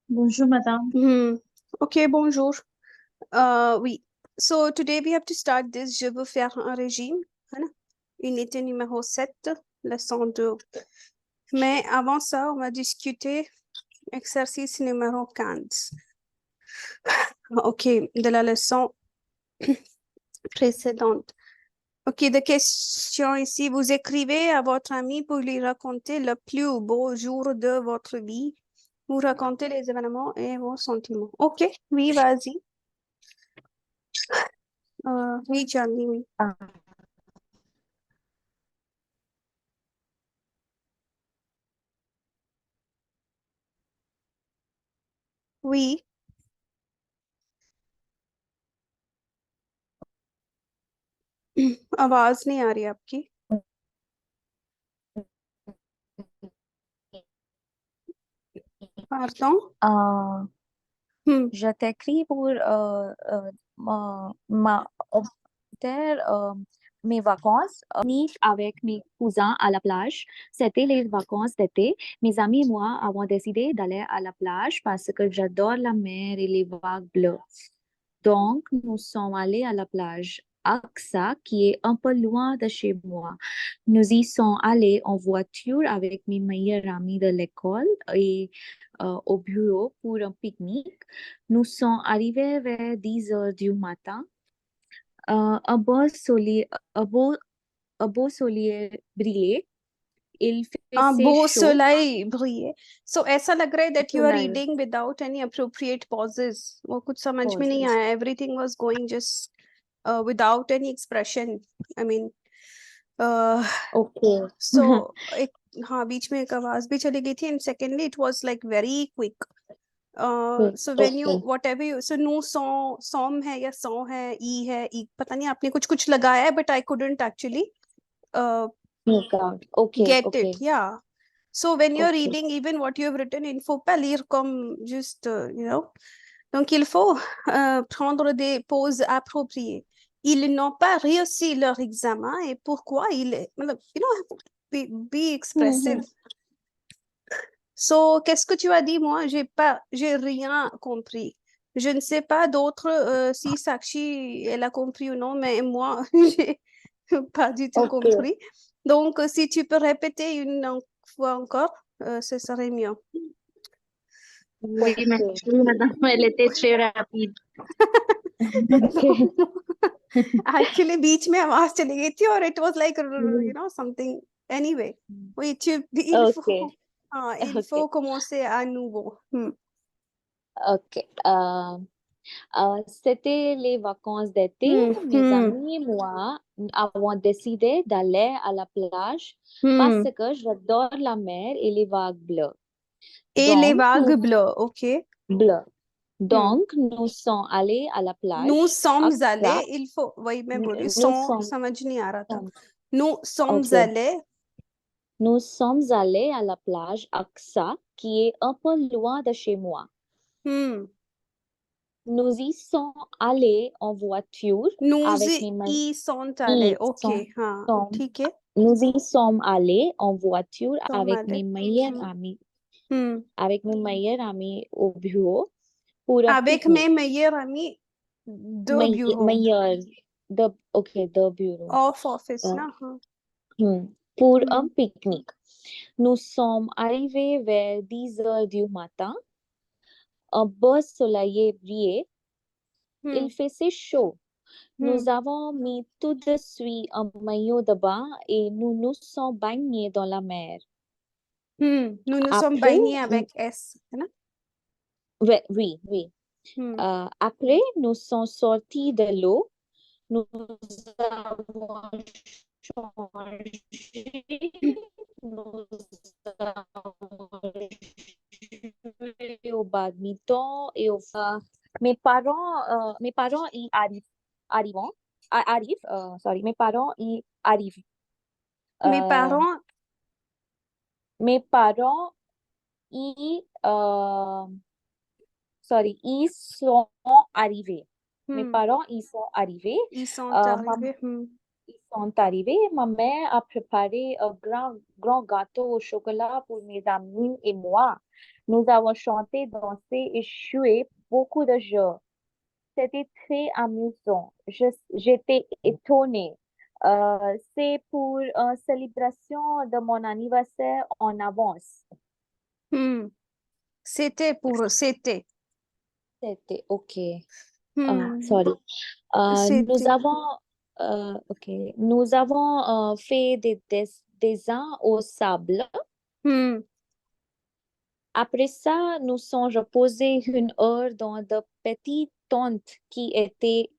Bonjour madame. Okay, bonjour. Oui. So today we have to start this. Je veux faire un régime, है ना? Unité numéro 7, leçon 2. Mais avant ça, on va discuter exercice numéro 15. Ok, de la leçon précédente. Ok, de question ici. Vous écrivez à votre ami pour lui raconter le plus beau jour de votre vie. Vous racontez les événements et vos sentiments. Ok, oui, vas-y. Oui, Johnny, oui. Oui. आवाज नहीं आ रही आपकी। Pardon? Euh, हम्म je t'écris pour mes vacances avec mes cousins à la plage. C'était les vacances d'été. Mes amis et moi avons décidé d'aller à la plage parce que j'adore la mer et les vagues bleues. Donc, nous sommes allés à la plage Aksa, qui est un peu loin de chez moi. Nous y sommes allés en voiture avec mes meilleurs amis de l'école et au bureau pour un pique-nique. Nous sommes arrivés vers 10 heures du matin. Un beau soleil brillait. Il हाँ faisait beau chaud. soleil briller. So ऐसा लग रहा है that you are Soleil. reading without any appropriate pauses. वो कुछ समझ में नहीं Pauses. आया. Everything was going just without any expression. I mean, Okay. so एक हाँ बीच में एक आवाज भी चली गई थी and secondly it was like very quick. So when you Okay. whatever you so no song है या song है e है e पता नहीं आपने कुछ कुछ लगाया है but I couldn't actually Make out. Okay. get Okay. it. Yeah. So when you're Okay. reading even what you have written, il faut pas lire comme juste, you know. Donc il faut prendre des pauses appropriées. Ils n'ont pas réussi leur examen et pourquoi il est, मतलब, you know, be expressive. So qu'est-ce que tu as dit? Moi, j'ai rien compris. Je ne sais pas d'autres si Sakshi elle a compris ou non, mais moi j'ai pas du tout Ok. compris. Donc si tu peux répéter une fois encore, ce serait mieux. Oui, mais Ok. oui, madame, elle était très rapide. Ok. Actually बीच में आवाज चली गई थी और it was like you Oui. know something anyway. Oui, il faut Ok. हाँ, il Ok. faut commencer à nouveau. Ok. C'était les vacances d'été. Mes Hmm. amis et moi avons décidé d'aller à la plage parce Hmm. que j'adore la mer et les vagues bleues. Et les Donc, vagues nous, bleues, ok. bleues. Hmm. Donc, nous sommes allés à la Nous plage. sommes Accra. allés, il faut, वही मैं बोल रही हूँ, Nous song sommes, समझ नहीं आ रहा था. Nous sommes ok. allés, Nous sommes allés à la plage Aksa, qui est un peu loin de chez moi. hmm. Nous y sommes allés en voiture Nous avec mes mains. y sont allés, ok, हाँ, Sommes- ठीक है, Nous y sommes allés en voiture sommes allés. Hmm. avec mes meilleurs amis au bureau pour un Avec mes pique-nique. meilleurs amis de bureau, Meilleurs, de bureau. off office, Euh, ना, हाँ. pour un Hmm. pique-nique. Nous sommes arrivés vers 10 heures du matin. Un beau soleil brillait. Hmm. Il faisait chaud. Hmm. Nous avons mis tout de suite un maillot de bain et nous nous sommes baignés dans la mer. Nous sommes Après, baignés avec S, है ना? oui, oui. Hmm. Après, nous sommes sortis de l'eau. Nous avons changé. Nous avons joué au badminton et mes parents y arrivent. Mes parents y arrivent. Mes Euh, parents, mes parents y, euh, y sont arrivés. Mes hmm. parents y sont arrivés. Ils sont Euh, ma, arrivés. Hmm. sont arrivés, ma mère a préparé un grand gâteau au chocolat pour mes amis et moi. Nous avons chanté, dansé et joué beaucoup de jeux. C'était très amusant. J'étais étonnée. C'est pour une célébration de mon anniversaire en avance. C'était pour c'était. C'était OK. Hmm. Sorry. Nous C'était. avons, OK. Nous avons fait des dessins au sable. Hmm. Après ça, nous sommes reposés une heure dans de petites tentes qui étaient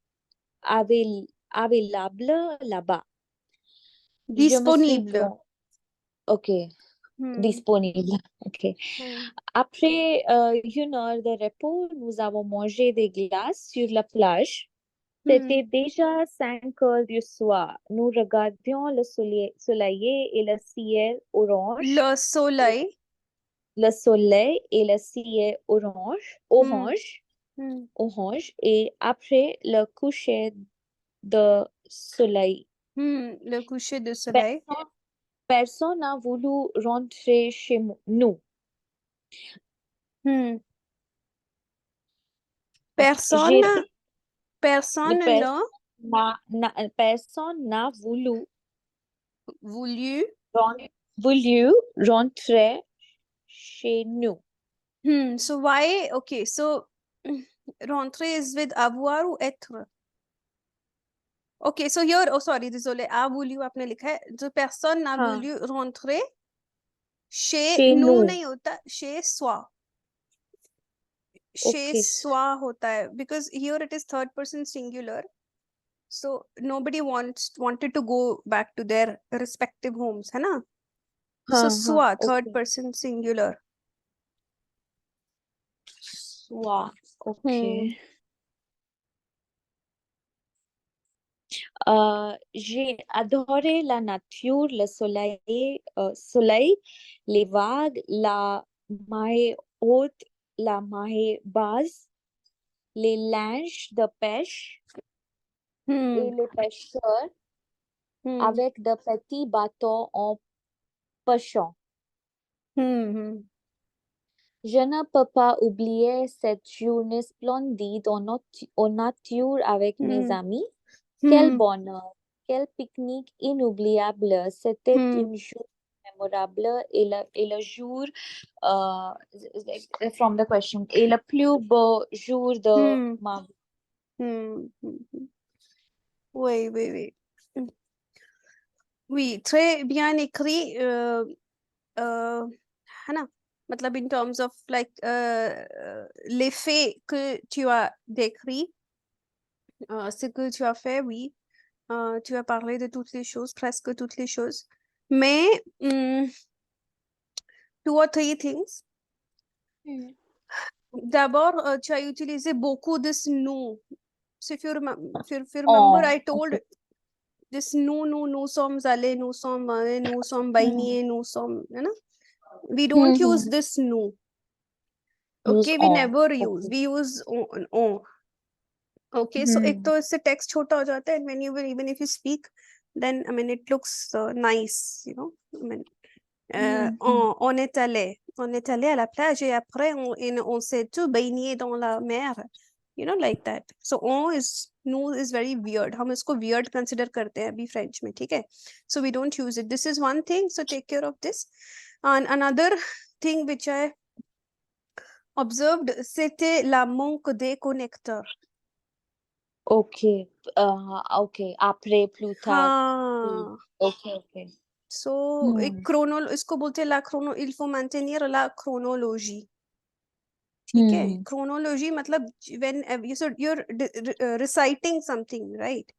availables là-bas. Je me suis Disponible. OK, Hmm. disponible. OK. Hmm. Après une heure de repos, nous avons mangé des glaces sur la plage. C'était déjà 5 heures du soir. Nous regardions le soleil et le ciel orange. Le soleil. Le soleil et le ciel orange, Hmm. orange. Et après le coucher de soleil, Le coucher de soleil. personne n'a voulu rentrer chez nous. Hmm. J'ai Personne personne n'a voulu voulu. voulu rentrer chez nous. So why? Okay, so rentrer is with avoir ou être. Okay, so here, oh sorry, désolé, a voulu आपने लिखा है, जो personne n'a हाँ, voulu rentrer chez chez nous nous. नहीं होता, chez soi. Chez Okay. soi होता है, because here it is third person singular. So nobody wanted to go back to their respective homes, है ना? So हाँ, soi, third okay. person singular. Wow, okay. J'ai adoré la nature, le soleil, les vagues, la marée haute, la marée basse, les linges de pêche et les pêcheurs avec de petits bateaux en pêchant. Je ne peux pas oublier cette journée splendide en nature avec mes amis. Quel bonheur, quel pique-nique inoubliable. C'était une journée mémorable et le jour, from the question, et le plus beau jour de ma vie. Oui. Oui, très bien écrit. है ना? मतलब in terms of like les faits que tu as décrits, ce que tu as fait, oui. Tu as parlé de toutes les choses, presque toutes les choses. Mais two or three things. D'abord, tu as utilisé beaucoup de nous. So if you remember, I told this nous sommes allés, nous sommes allés, nous sommes baignés, nous sommes, है ना? We don't use this nous. Okay, we never use. We use on. Okay, so एक तो इससे text छोटा हो जाता है, and when you will, even if you speak, then I mean it looks nice, you know. I mean, on est allé à la plage et après on s'est tout baigné dans la mer, you know, like that. So nous is very weird. हम इसको weird consider करते हैं अभी French में, ठीक है? So we don't use it. This is one thing. So take care of this. And another thing which I observed, c'était la manque des connecteurs. Okay, okay, après, plus tard. हाँ. Okay. So एक इसको बोलते हैं la chrono, il faut maintenir la chronologie. ठीक है? Chronology मतलब when you're reciting something, right?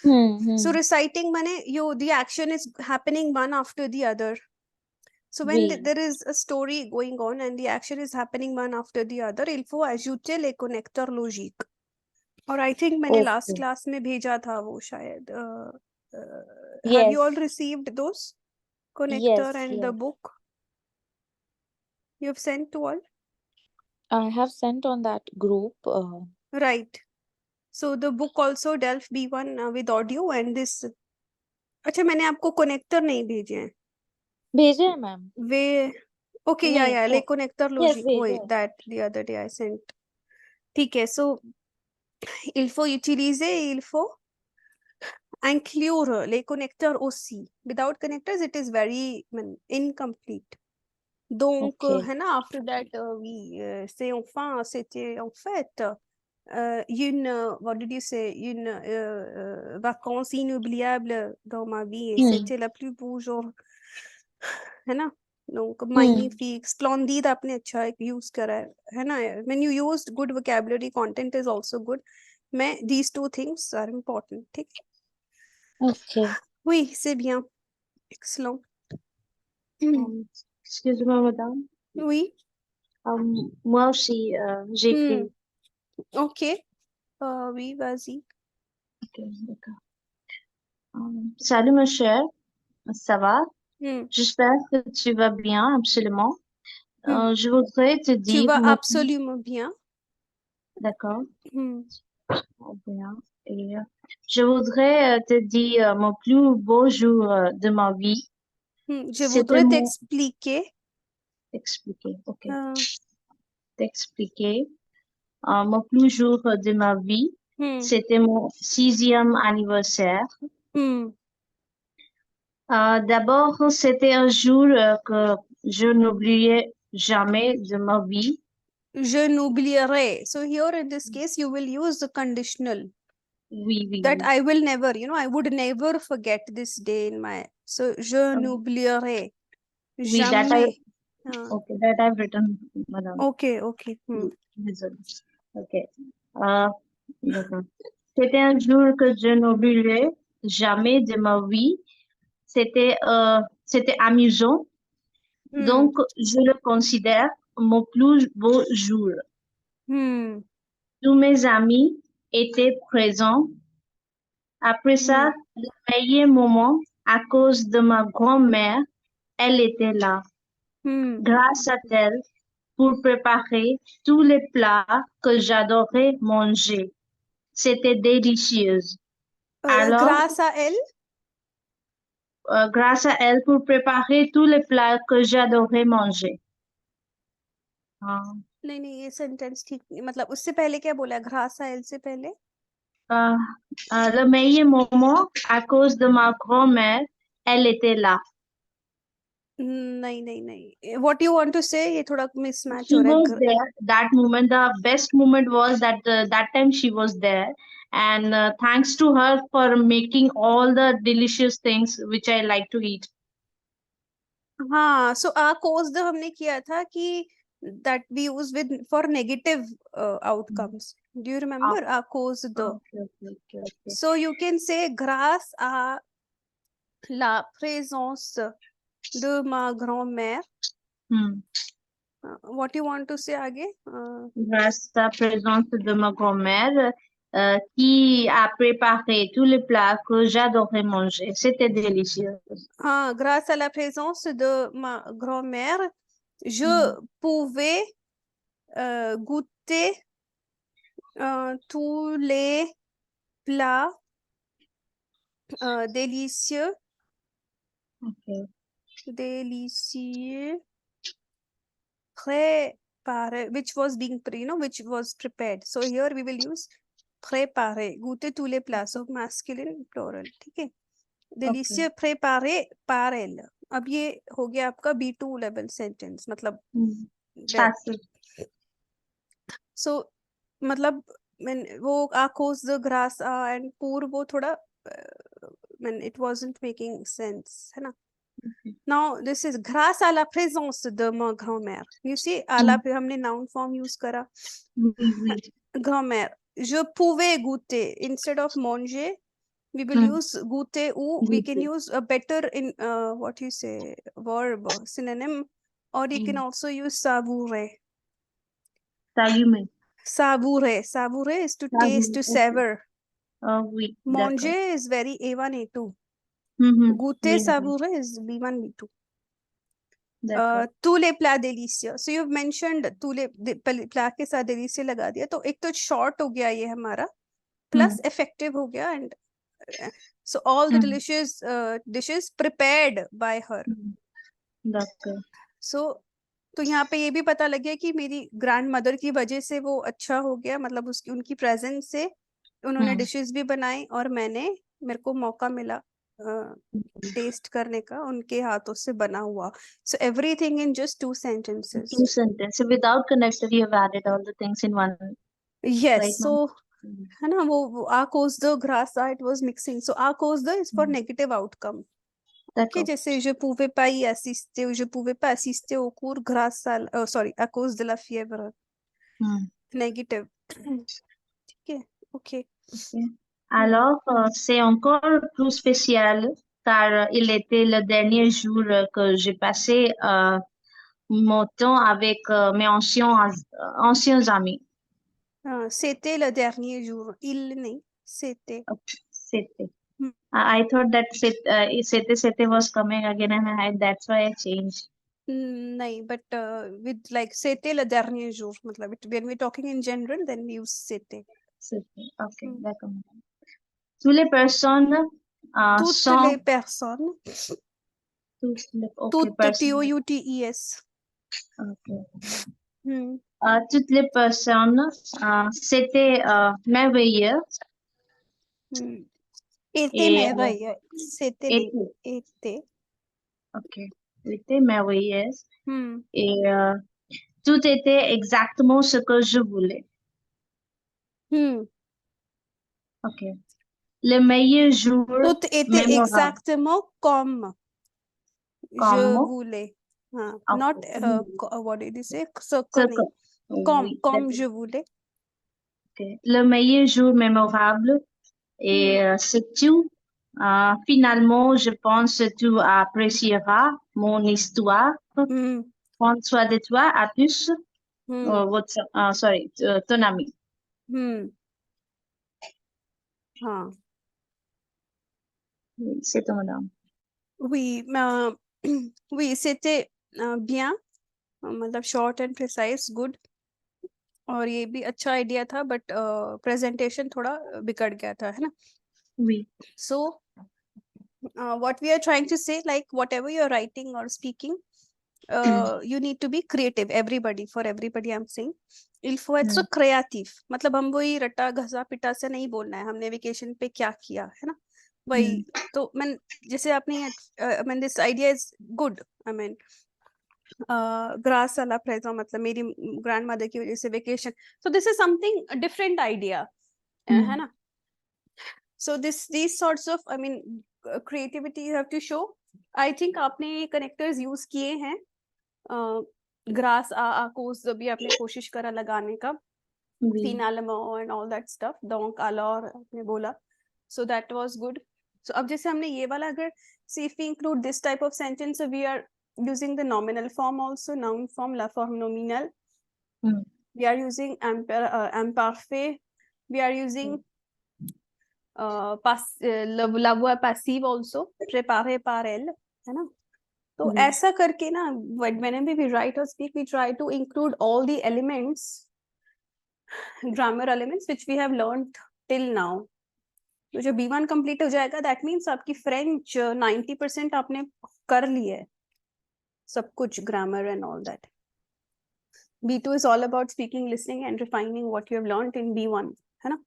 So reciting माने the action is happening one after the other. So when there is a story going on and the action is happening one after the other, il faut ajouter les connecteurs logiques. और I think मैंने last class में भेजा था वो शायद. Have you all received those connector and the book? You have sent to all? I have sent on that group. Right. So the book also DELF B1 with audio and this अच्छा, मैंने आपको कनेक्टर नहीं भेजे हैं भेजे हैं मैम। वे. ओके, या नहीं, ले कनेक्टर यस लॉजिक भेजे वही हैं। That the other day I sent. ठीक है. सो il faut utiliser, il faut inclure les connecteurs aussi. Without connectors it is very incomplete. Donc Okay. है ना, after that we say enfin c'était en fait une what did you say, une vacances inoubliable dans ma vie, et c'était la plus beau jour, है ना. Donc magnifique, splendide आपने अच्छा एक use करा है ना. When you used good vocabulary, content is also good. मैं these two things are important. ठीक है. Okay. Oui, c'est bien. Excellent. Excuse-moi, madame. Oui. Moi aussi, j'écris. Ok. Oui, vas-y. Ok, d'accord. Salut, ma chère. Ça va? J'espère que tu vas bien, absolument. Je voudrais te Tu dire vas mon... absolument bien. D'accord. Bien. Et je voudrais te dire mon plus beau jour de ma vie. Je C'était voudrais mon... t'expliquer. Expliquer, ok. T'expliquer. Mon plus jour de ma vie, c'était mon 6e anniversaire. D'abord, c'était un jour que je n'oublierai jamais de ma vie. Je n'oublierai. So here in this case, you will use the conditional. Oui, oui, That oui. I will never, I would never forget this day in my. So je n'oublierai Oui, jamais. Okay, that I've written, madame. Okay, okay. Okay. D'accord. C'était un jour que je n'oublierai jamais de ma vie. C'était amusant. Donc, je le considère mon plus beau jour. Tous mes amis étaient présents. Après ça, le meilleur moment, à cause de ma grand-mère, elle était là. Grâce à elle, pour préparer tous les plats que j'adorais manger. C'était délicieux. Alors, grâce à elle. Grâce à elle pour préparer tous les plats que j'adorais manger. नहीं, ये सेंटेंस ठीक नहीं. मतलब उससे पहले क्या बोला? grâce à elle से पहले le meilleur moment, à cause de ma grand-mère, elle était là. नहीं. What you want to say? ये थोड़ा mismatch She हो रहा was है. there. That moment, the best moment was that that time she was there, and thanks to her for making all the delicious things which I like to eat. हाँ, so a cause the हमने किया था कि that we use with for negative outcomes. Do you remember a cause the? Okay. So you can say grâce à la présence de ma grand-mère. What you want to say आगे? Grâce à la présence de ma grand-mère qui a préparé tous les plats que j'adorais manger. C'était délicieux. हाँ, grâce à la présence de ma grand-mère, je pouvais goûter tous les plats délicieux. Okay. Délicieux. Préparé, which was being which was prepared. So here we will use préparé. Goûter tous les plats. So masculine plural. ठीक है. Délicieux préparé par elle. अब ये हो गया आपका B2 level sentence. मतलब so मतलब वो à cause de grâce à and pour वो थोड़ा it wasn't making sense, है ना. Now this is grâce à la présence de ma grand-mère. You see, à la पे हमने noun form use करा. Grand-mère. Je pouvais goûter instead of manger. We will use goûter ou we can use a better in what you say verb synonym, or you can also use savourer. Savourer. Savourer is to taste, to savor. Manger is very A1, A2. Goûter, savourer is B1, B2. tous les plats délicieux. So you've mentioned tous les plats के साथ délicieux लगा दिया, तो एक तो short हो गया ये हमारा, plus effective हो गया, and So all the delicious dishes prepared by her. D'accord. So तो यहाँ पे ये भी पता लग गया कि मेरी ग्रैंड मदर की वजह से वो अच्छा हो गया, मतलब उसकी उनकी प्रेजेंस से उन्होंने डिशेस भी बनाई और मेरे को मौका मिला टेस्ट करने का उनके हाथों से बना हुआ. So everything in just 2 sentences. 2 sentences. Without connector, you have added all the things in one. Yes. Right So now. है ना वो à cause de grâce à, it was mixing. So à cause de is for negative outcome. Okay, जैसे je pouvais pas y assister ou je pouvais pas assister au cours grâce à sorry à cause de la fièvre. Negative. ठीक है. Okay. Alors, c'est encore plus spécial car il était le dernier jour que j'ai passé mon temps avec mes anciens amis. C'était le dernier jour. Il नहीं, c'était. C'était. I thought that c'était was coming again and that's why I changed. नहीं, but with like c'était le dernier jour, मतलब when we're talking in general, then we use c'était. C'était. Okay, d'accord. Toutes les personnes Toutes sont... les personnes. Okay, Toutes, T-O-U-T-E-S. Okay. Toutes les personnes, c'était merveilleux. Était merveilleux. C'était नहीं, était. Ok. Était merveilleuse. Et tout était exactement ce que je voulais. Ok. Le meilleur jour. Tout était exactement comme je voulais. Not what did you say? Comme je voulais. Okay. Le meilleur jour mémorable et c'est tout. Finalement, je pense que tu apprécieras mon histoire. Prends soin de toi, à plus. Ton ami. C'est ton nom. Oui, oui, c'était bien, मतलब short and precise, good. और ये भी अच्छा आइडिया था, but presentation थोड़ा बिगड़ गया था, है ना? Oui. So what we are trying to say, like whatever you're writing or speaking, you need to be creative. For everybody I'm saying, il faut être créatif. मतलब हम वही रट्टा घसा पिटा से नहीं बोलना है, हमने वेकेशन पे क्या किया, है ना? वही तो मैं जैसे आपने this idea is good. I mean grass वाला प्रेजेंट, मतलब मेरी ग्रैंड मदर की वजह से vacation. So this is something different idea, है ना? So these sorts of, I mean, creativity you have to show. I think आपने connectors use किए हैं, grass आ cause भी आपने कोशिश करा लगाने का, finalement and all that stuff. Donc alors आपने बोला, so that was good. So अब जैसे हमने ये वाला, अगर see if we include this type of sentence, so we are using the nominal form also, noun form, la forme nominale. We are using imparfait. We are using la voix passive also, préparé par elle, है ना? तो ऐसा करके ना, whenever we write or speak, we try to include all the elements, grammar elements which we have learned till now. तो जब B1 complete हो जाएगा, that means आपकी French 90% आपने कर ली है, सब कुछ, grammar and all that. B2 is all about speaking, listening and refining what you have learned in B1, है ना?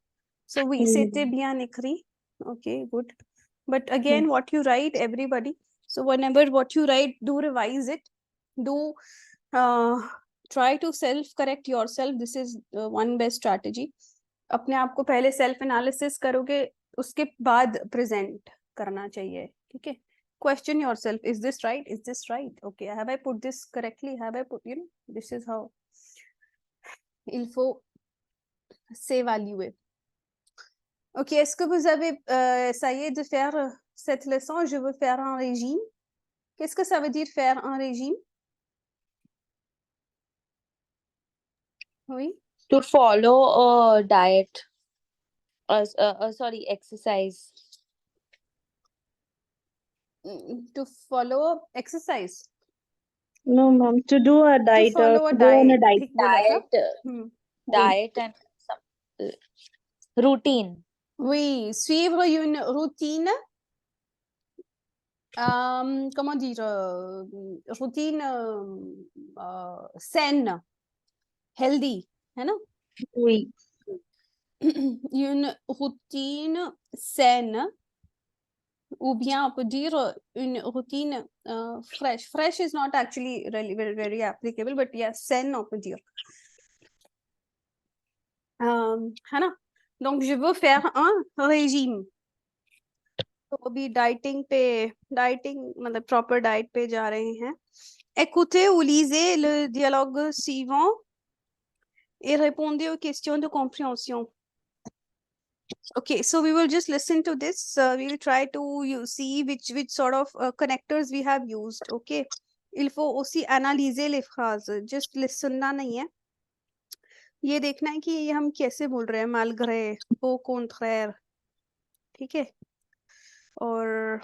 So we c'était bien écrit. Okay, good. But again, what you write, everybody. So whenever what you write, do revise it. Do try to self-correct yourself. This is one best strategy. अपने आप को पहले self analysis करोगे, उसके बाद present करना चाहिए, ठीक है? Question yourself, is this right? Is this right? Okay, have I put this correctly? Have I put, this is how il faut s'évaluer. Ok, est-ce que vous avez essayé de faire cette leçon? Je veux faire un régime. Qu'est-ce que ça veut dire faire un régime? Oui. To follow a diet. Sorry, exercise. To follow exercise. No, mom. To do a diet. To follow a diet. Diet and some routine. Oui, suivre une routine comment dire, routine saine, healthy, है ना? Oui. Une routine saine, ou bien on peut dire une routine fresh. Fresh is not actually really very applicable, but yeah, saine on peut dire. है ना? Donc je veux faire un régime. तो अभी डाइटिंग मतलब proper diet पे जा रहे हैं. Écoutez ou lisez le dialogue suivant et répondez aux questions de compréhension. Okay, so we will just listen to this. We will try to see which sort of connectors we have used. Okay, il faut aussi analyser les phrases. Just सुनना नहीं है. ये देखना है कि ये हम कैसे बोल रहे हैं. Malgré, au contraire. ठीक है. Or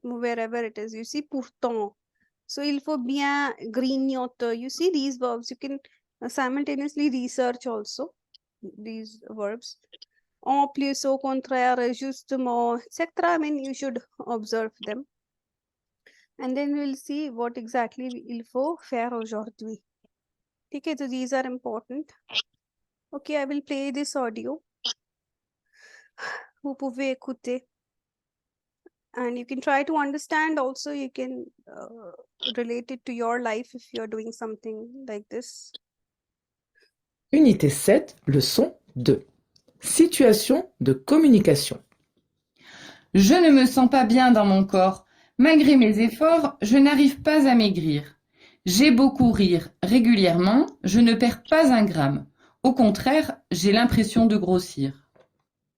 wherever it is, you see, pourtant. So il faut bien grignoter. You see these verbs. You can simultaneously research also these verbs. En plus, au contraire, justement, etc. I mean, you should observe them. And then we'll see what exactly il faut faire aujourd'hui. Okay, so these are important. Okay, I will play this audio. Vous pouvez écouter. And you can try to understand also. You can relate it to your life if you're doing something like this. Unité 7, leçon 2. Situation de communication. Je ne me sens pas bien dans mon corps. Malgré mes efforts, je n'arrive pas à maigrir. J'ai beau courir régulièrement, je ne perds pas un gramme. Au contraire, j'ai l'impression de grossir.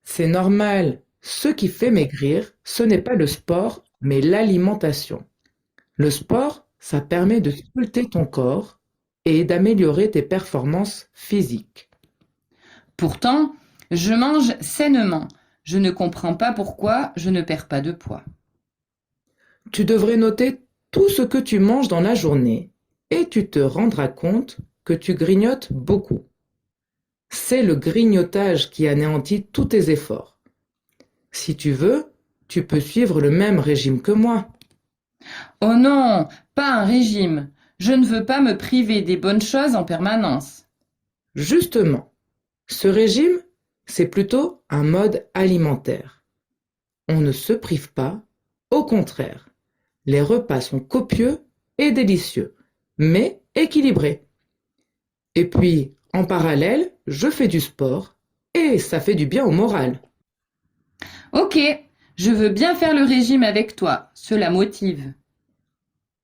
C'est normal. Ce qui fait maigrir, ce n'est pas le sport, mais l'alimentation. Le sport, ça permet de sculpter ton corps et d'améliorer tes performances physiques. Pourtant, je mange sainement. Je ne comprends pas pourquoi je ne perds pas de poids. Tu devrais noter tout ce que tu manges dans la journée et tu te rendras compte que tu grignotes beaucoup. C'est le grignotage qui anéantit tous tes efforts. Si tu veux, tu peux suivre le même régime que moi. Oh non, pas un régime. Je ne veux pas me priver des bonnes choses en permanence. Justement, ce régime, c'est plutôt un mode alimentaire. On ne se prive pas, au contraire. Les repas sont copieux et délicieux, mais équilibrés. Et puis, en parallèle, je fais du sport et ça fait du bien au moral. Ok, je veux bien faire le régime avec toi. Cela motive.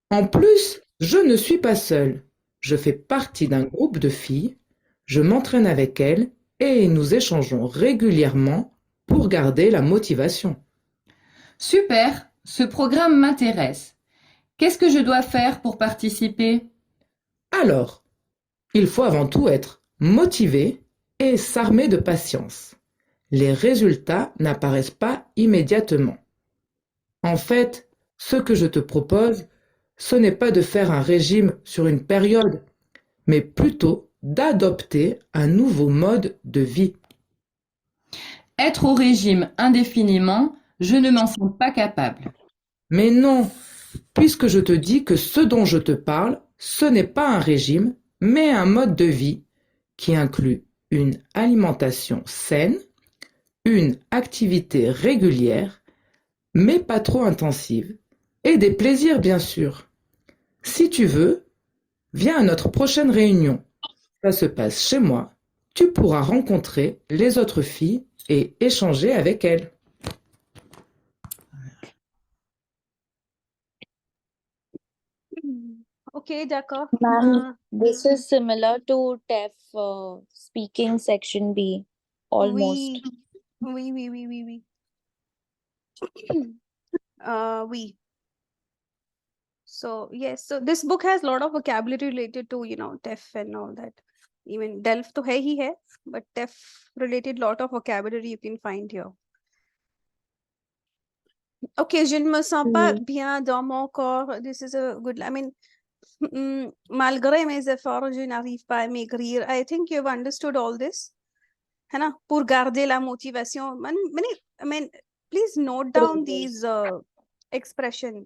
En plus, je ne suis pas seule. Je fais partie d'un groupe de filles. Je m'entraîne avec elles et nous échangeons régulièrement pour garder la motivation. Super, ce programme m'intéresse. Qu'est-ce que je dois faire pour participer? Alors, il faut avant tout être motivé et s'armer de patience. Les résultats n'apparaissent pas immédiatement. En fait, ce que je te propose, ce n'est pas de faire un régime sur une période, mais plutôt d'adopter un nouveau mode de vie. Être au régime indéfiniment, je ne m'en sens pas capable. Mais non, puisque je te dis que ce dont je te parle, ce n'est pas un régime, mais un mode de vie qui inclut une alimentation saine, une activité régulière, mais pas trop intensive, et des plaisirs bien sûr. Si tu veux, viens à notre prochaine réunion. Ça se passe chez moi. Tu pourras rencontrer les autres filles et échanger avec elles. Okay, d'accord. This is similar to TEF speaking section B, almost. Oui. Oui. So yes, so this book has a lot of vocabulary related to, TEF and all that. Even DELF to hai hi hai, but TEF related lot of vocabulary you can find here. Okay, je ne me sens pas bien dans mon corps. This is a good, I mean, malgré mes efforts, je n'arrive pas à maigrir. I think you've understood all this. है ना? Pour garder la motivation. I mean, please note down these expression.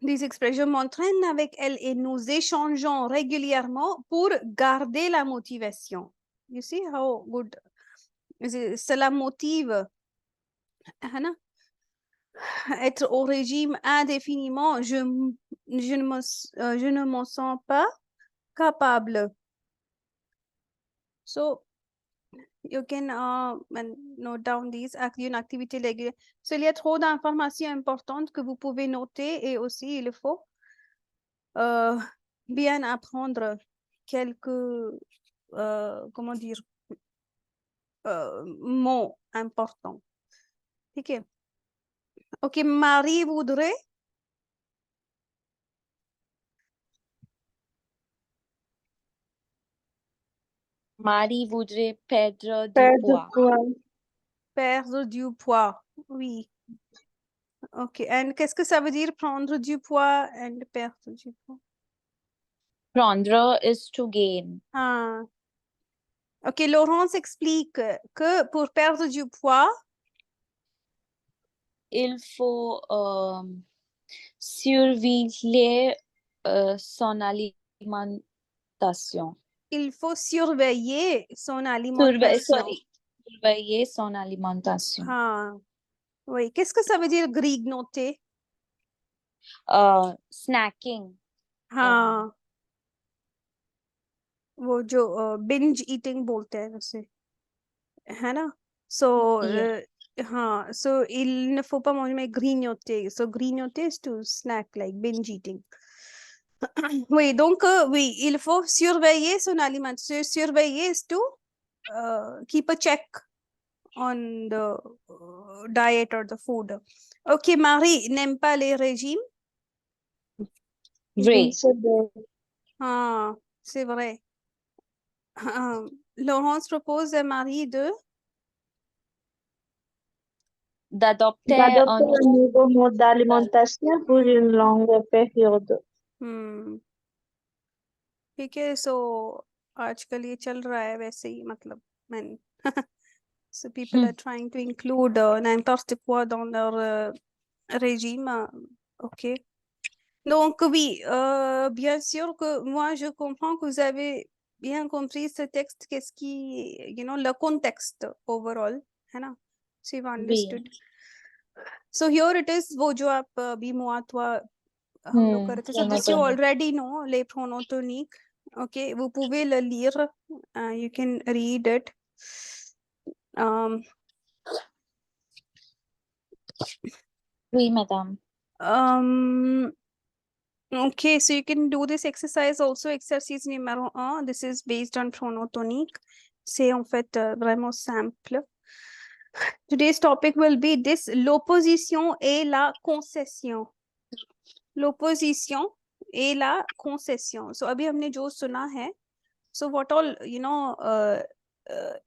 These expressions m'entraînent avec elle et nous échangeons régulièrement pour garder la motivation. You see how good cela motive, है ना? Être au régime indéfiniment, je ne m'en sens pas capable. So you can note down these une activité régulière. So il y a trop d'informations importantes que vous pouvez noter et aussi il faut bien apprendre quelques comment dire mots importants. Ok. Ok, Marie voudrait. Marie voudrait perdre du Perdre poids. poids. Perdre du poids. Oui. Ok. And qu'est-ce que ça veut dire prendre du poids and perdre du poids? Prendre is to gain. Ah. Ok, Laurence explique que pour perdre du poids, Il faut surveiller son alimentation. il faut surveiller son alimentation. Surveiller son alimentation. Ah. Oui. Qu'est-ce que ça veut dire grignoter? Snacking. हाँ वो जो binge eating बोलते हैं उसे है ना so Yeah. हाँ so il ne faut pas manger mais grignoter so grignoter is to snack like binge eating oui donc oui il faut surveiller son alimentation surveiller is to keep a check on the diet or the food ok Marie n'aime pas les régimes Vrai. C'est vrai. हाँ c'est vrai Laurence propose à Marie D'adopter D'adopter un un nouveau mode d'alimentation pour une longue période. ठीक है सो आजकल ये चल रहा है वैसे ही मतलब मैं so people are trying to include n'importe quoi dans leur régime ok donc oui bien sûr que moi je comprends que vous avez bien compris ce texte qu'est-ce qui you know le contexte overall है ना so you've understood so here it is वो जो आप अभी moi toi हम लोग कर रहे थे so this you already know les pronoms toniques okay vous pouvez le lire you can read it Oui, madame. Okay, so you can do this exercise also, exercice numéro 1. This is based on pronom tonique. C'est en fait vraiment simple. Today's topic will be this, l'opposition et la concession. L'opposition et la concession. So अभी हमने जो सुना है, so what all, you know,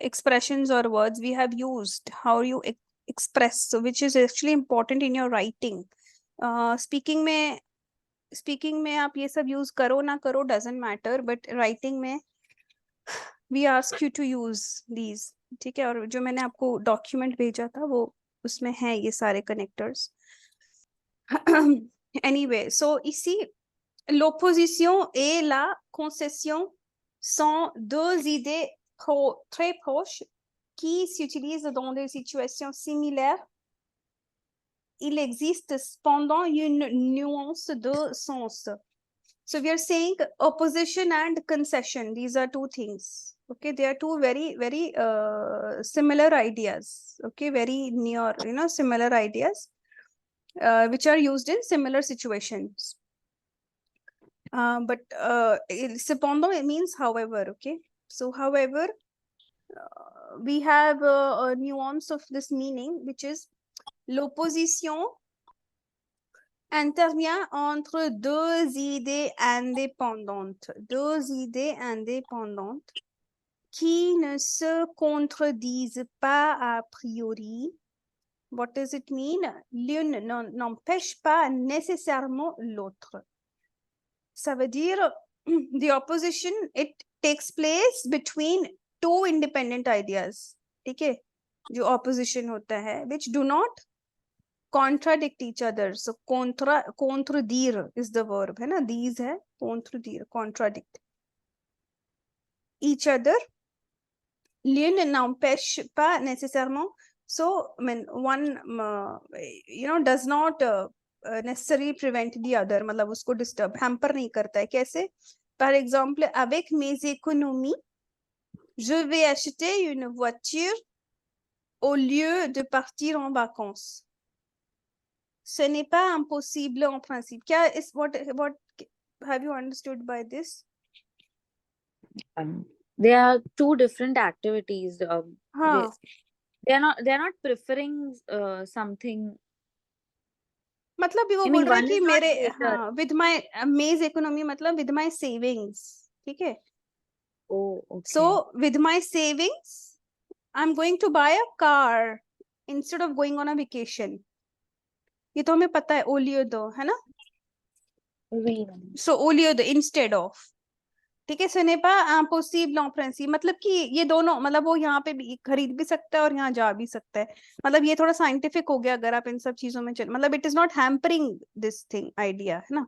expressions or words we have used, how you express, so which is actually important in your writing. Speaking में आप ये सब use करो ना करो doesn't matter, but writing में we ask you to use these. ठीक है और जो मैंने आपको document भेजा था वो उसमें है ये सारे connectors. Anyway, so ici l'opposition et la concession sont deux idées très proches qui s'utilisent dans des situations similaires. Il existe cependant une nuance de sens. So we are saying opposition and concession. These are two things. Okay, they are two very, very similar ideas. Okay, very near, you know, similar ideas which are used in similar situations. But cependant, it means however, okay? So however, we have a nuance of this meaning, which is l'opposition intervient entre deux idées indépendantes qui ne se contredisent pas a priori. What does it mean? L'une n'empêche pas nécessairement l'autre. Ça veut dire the opposition, it takes place between two independent ideas. ठीक है? जो opposition होता है, which do not contradict each other. So contredire is the verb, है ना? These है contredire, contradict each other. L'une n'empêche pas nécessairement. So, I mean, one, does not necessarily prevent the other. मतलब उसको disturb, hamper नहीं करता है. कैसे? Par exemple, avec mes économies, je vais acheter une voiture au lieu de partir en vacances. Ce n'est pas impossible en principe. What have you understood by this? There are two different activities. हाँ. They are not preferring something. मतलब वो बोल रहा है कि मेरे with my maize economy मतलब with my savings. ठीक है? Oh, okay. So with my savings, I'm going to buy a car instead of going on a vacation. ये तो हमें पता है, au lieu de, है ना? Oui. So au lieu de, instead of. ठीक है? Ce n'est pas impossible en principe. मतलब कि ये दोनों, मतलब वो यहाँ पे भी खरीद भी सकता है और यहाँ जा भी सकता है. मतलब ये थोड़ा साइंटिफिक हो गया अगर आप इन सब चीजों में चल, मतलब it is not hampering this thing idea, है ना?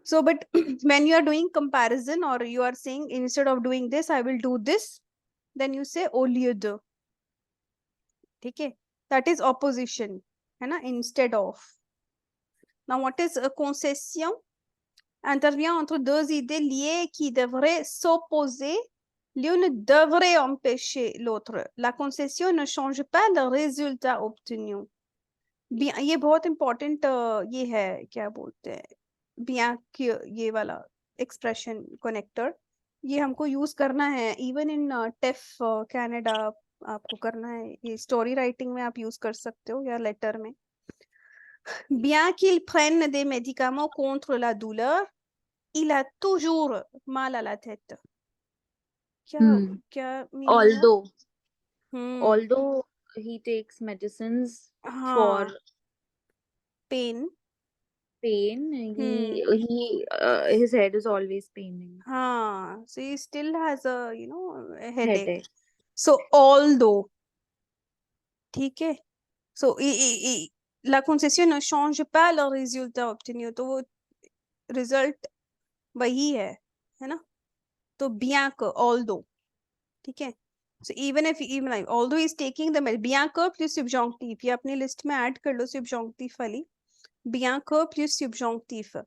So but when you are doing comparison or you are saying instead of doing this I will do this, then you say au lieu de. ठीक है? That is opposition, है ना? Instead of. Now what is a concession? Intervient entre deux idées liées qui devraient s'opposer. L'une devrait empêcher l'autre. La concession ne change pas le résultat obtenu. Bien, ये बहुत important ये है, क्या बोलते हैं, bien कि ये वाला expression connector, ये हमको यूज करना है even in TCF Canada. आपको करना है, ये स्टोरी राइटिंग में आप यूज कर सकते हो या लेटर में. Bien qu'il prenne des médicaments contre la douleur, il a toujours mal à la tête. क्या Although he takes medicines for pain, his head is always paining. So he still has a a headache. So although, ठीक है? So la concession ne change pas le résultat obtenu. तो वो result वही है ना? तो bien que, although, ठीक है? So even like although he is taking the bien que plus subjonctif, ये अपनी लिस्ट में ऐड कर लो subjonctif वाली. Bien que plus subjonctif.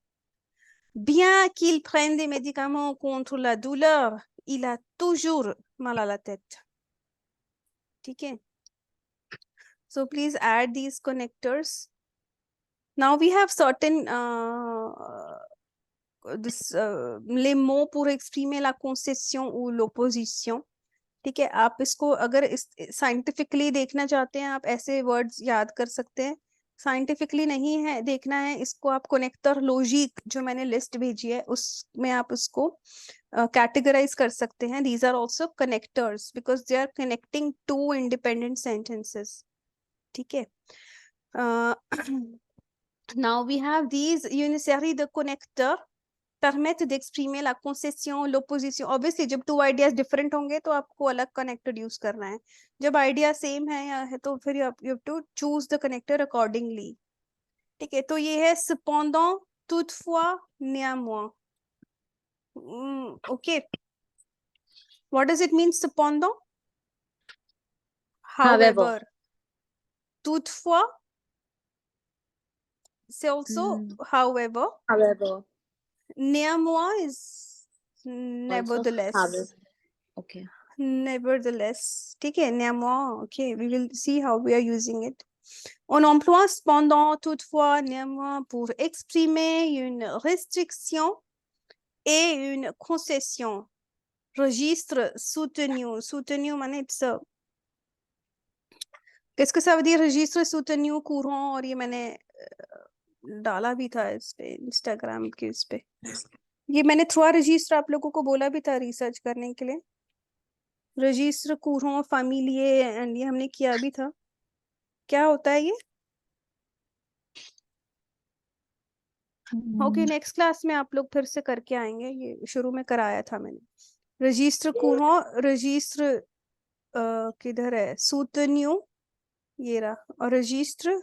Bien qu'il prenne des médicaments contre la douleur, il a toujours mal à la tête. ठीक है? So please add these connectors. Now we have certain les mots pour exprimer la concession ou l'opposition. ठीक है? आप इसको अगर साइंटिफिकली देखना चाहते हैं, आप ऐसे वर्ड्स याद कर सकते हैं. साइंटिफिकली नहीं है देखना है इसको, आप कनेक्टर लॉजिक जो मैंने लिस्ट भेजी है उसमें आप उसको कैटेगराइज कर सकते हैं. These are also connectors because they are connecting two independent sentences. ठीक है? Now we have these une série de connecteurs permettent d'exprimer la concession, l'opposition. Obviously जब two ideas different होंगे तो आपको अलग connector use करना है. जब idea same है या है तो फिर you have to choose the connector accordingly. ठीक है? तो ये है cependant, toutefois, néanmoins. Okay. What does it mean cependant? However. Toutefois, c'est also however. Néanmoins is nevertheless. Okay. Nevertheless. ठीक है? Néanmoins. Okay. We will see how we are using it. On emploie cependant, toutefois, néanmoins pour exprimer une restriction et une concession. Registre soutenu. Soutenu माने it's a किसके साथ दिया register soutenu courant, और ये मैंने डाला भी था इस पे इंस्टाग्राम के इस पे. ये मैंने थ्रू रजिस्टर आप लोगों को बोला भी था रिसर्च करने के लिए. रजिस्टर courant familier एंड ये हमने किया भी था. क्या होता है ये? ओके, नेक्स्ट क्लास में आप लोग फिर से करके आएंगे. ये शुरू में कराया था मैंने. रजिस्टर courant, रजिस्टर किधर है? soutenu ये रहा, और register